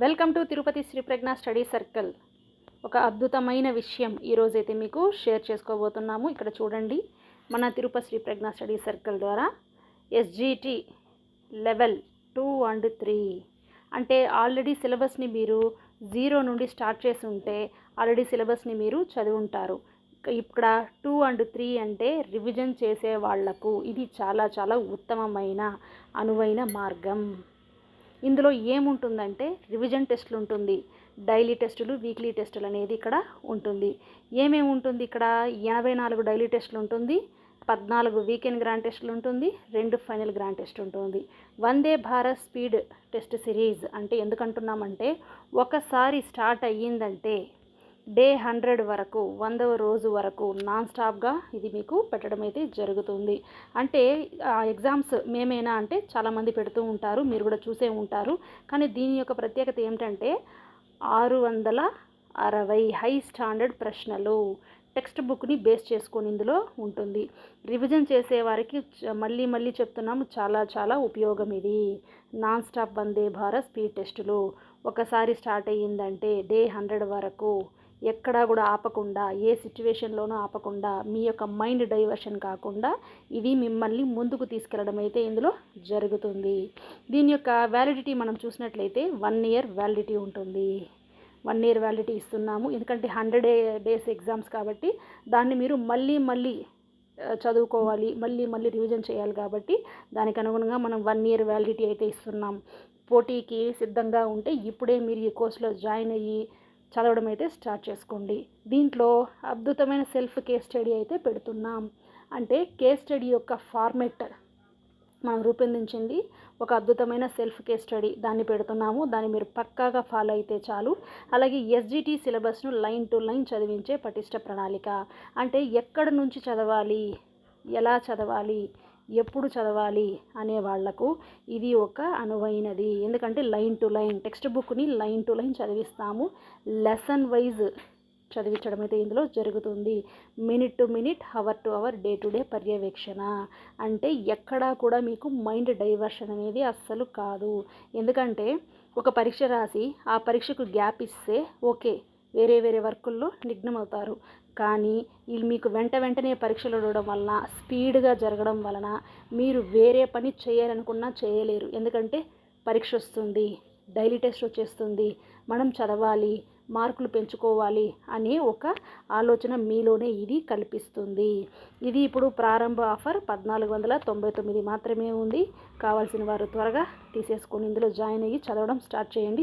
Welcome to Tirupati Shri Pragna study circle. ఒక అద్భుతమైన విషయం ఈరోజైతే మీకు షేర్ చేసుకోబోతున్నాము. ఇక్కడ చూడండి, మన తిరుపతి శ్రీ ప్రజ్ఞ స్టడీ సర్కిల్ ద్వారా ఎస్జిటి లెవెల్ 2 అండ్ 3 అంటే ఆల్రెడీ సిలబస్ని మీరు 0 నుండి స్టార్ట్ చేసి ఉంటే ఆల్రెడీ సిలబస్ని మీరు చదివి ఉంటారు. ఇక్కడ 2 అండ్ 3 అంటే రివిజన్ చేసే వాళ్లకు ఇది చాలా చాలా ఉత్తమమైన అనువైన మార్గం. ఇందులో ఏముంటుందంటే రివిజన్ టెస్టులు ఉంటుంది, డైలీ టెస్టులు, వీక్లీ టెస్టులు అనేది ఇక్కడ ఉంటుంది. ఏమేమి ఉంటుంది ఇక్కడ? 84 డైలీ టెస్టులు ఉంటుంది, 14 వీకెండ్ గ్రాండ్ టెస్టులు ఉంటుంది, 2 ఫైనల్ గ్రాండ్ టెస్ట్ ఉంటుంది. Vande Bharat speed test series అంటే ఎందుకంటున్నామంటే ఒకసారి స్టార్ట్ అయ్యిందంటే డే 100 వరకు 100వ రోజు వరకు నాన్ స్టాప్గా ఇది మీకు పెట్టడం అయితే జరుగుతుంది. అంటే ఎగ్జామ్స్ మేమేనా అంటే చాలామంది పెడుతూ ఉంటారు, మీరు కూడా చూసే ఉంటారు. కానీ దీని యొక్క ప్రత్యేకత ఏమిటంటే 660 హై స్టాండర్డ్ ప్రశ్నలు టెక్స్ట్ బుక్ని బేస్ చేసుకొని ఇందులో ఉంటుంది. రివిజన్ చేసేవారికి మళ్ళీ మళ్ళీ చెప్తున్నాము, చాలా చాలా ఉపయోగం ఇది. Non stop Vande Bharat speed టెస్టులు ఒకసారి స్టార్ట్ అయ్యిందంటే డే 100 వరకు ఎక్కడా కూడా ఆపకుండా, ఏ సిచ్యువేషన్లోనూ ఆపకుండా, మీ యొక్క మైండ్ డైవర్షన్ కాకుండా ఇది మిమ్మల్ని ముందుకు తీసుకెళ్ళడం అయితే ఇందులో జరుగుతుంది. దీని యొక్క వ్యాలిడిటీ మనం చూసినట్లయితే 1 ఇయర్ వ్యాలిడిటీ ఉంటుంది. 1 ఇయర్ వ్యాలిడిటీ ఇస్తున్నాము. ఎందుకంటే 100 డేస్ ఎగ్జామ్స్ కాబట్టి దాన్ని మీరు మళ్ళీ చదువుకోవాలి, మళ్ళీ రివిజన్ చేయాలి. కాబట్టి దానికి అనుగుణంగా మనం 1 ఇయర్ వ్యాలిడిటీ అయితే ఇస్తున్నాం. పోటీకి సిద్ధంగా ఉంటే ఇప్పుడే మీరు ఈ కోర్సులో జాయిన్ అయ్యి చదవడం అయితే స్టార్ట్ చేసుకోండి. దీంట్లో అద్భుతమైన సెల్ఫ్ కేస్ స్టడీ అయితే పెడుతున్నాం. అంటే కేస్ స్టడీ యొక్క ఫార్మెట్ మనం రూపొందించింది ఒక అద్భుతమైన సెల్ఫ్ కేస్ స్టడీ, దాన్ని పెడుతున్నాము. దాన్ని మీరు పక్కాగా ఫాలో అయితే చాలు. అలాగే ఎస్జిటి సిలబస్ను లైన్ టు లైన్ చదివించే పటిష్ట ప్రణాళిక. అంటే ఎక్కడి నుంచి చదవాలి, ఎలా చదవాలి, ఎప్పుడు చదవాలి అనే వాళ్లకు ఇది ఒక అనువైనది. ఎందుకంటే లైన్ టు లైన్ టెక్స్ట్ బుక్ని లైన్ టు లైన్ చదివిస్తాము. లెసన్ వైజ్ చదివించడం అయితే ఇందులో జరుగుతుంది. Minute to minute, hour to hour, day to day పర్యవేక్షణ. అంటే ఎక్కడా కూడా మీకు మైండ్ డైవర్షన్ అనేది అస్సలు కాదు. ఎందుకంటే ఒక పరీక్ష రాసి ఆ పరీక్షకు గ్యాప్ ఇస్తే ఓకే, వేరే వర్కుల్లో నిఘ్నమవుతారు. కానీ వీళ్ళు మీకు వెంటనే పరీక్షలు ఇవ్వడం వలన, స్పీడ్గా జరగడం వలన మీరు వేరే పని చేయాలనుకున్నా చేయలేరు. ఎందుకంటే పరీక్ష వస్తుంది, డైలీ టెస్ట్ వచ్చేస్తుంది, మనం చదవాలి, మార్కులు పెంచుకోవాలి అనే ఒక ఆలోచన మీలోనే ఇది కల్పిస్తుంది. ఇది ఇప్పుడు ప్రారంభ ఆఫర్ 1499 మాత్రమే ఉంది. కావాల్సిన వారు త్వరగా తీసేసుకొని ఇందులో జాయిన్ అయ్యి చదవడం స్టార్ట్ చేయండి.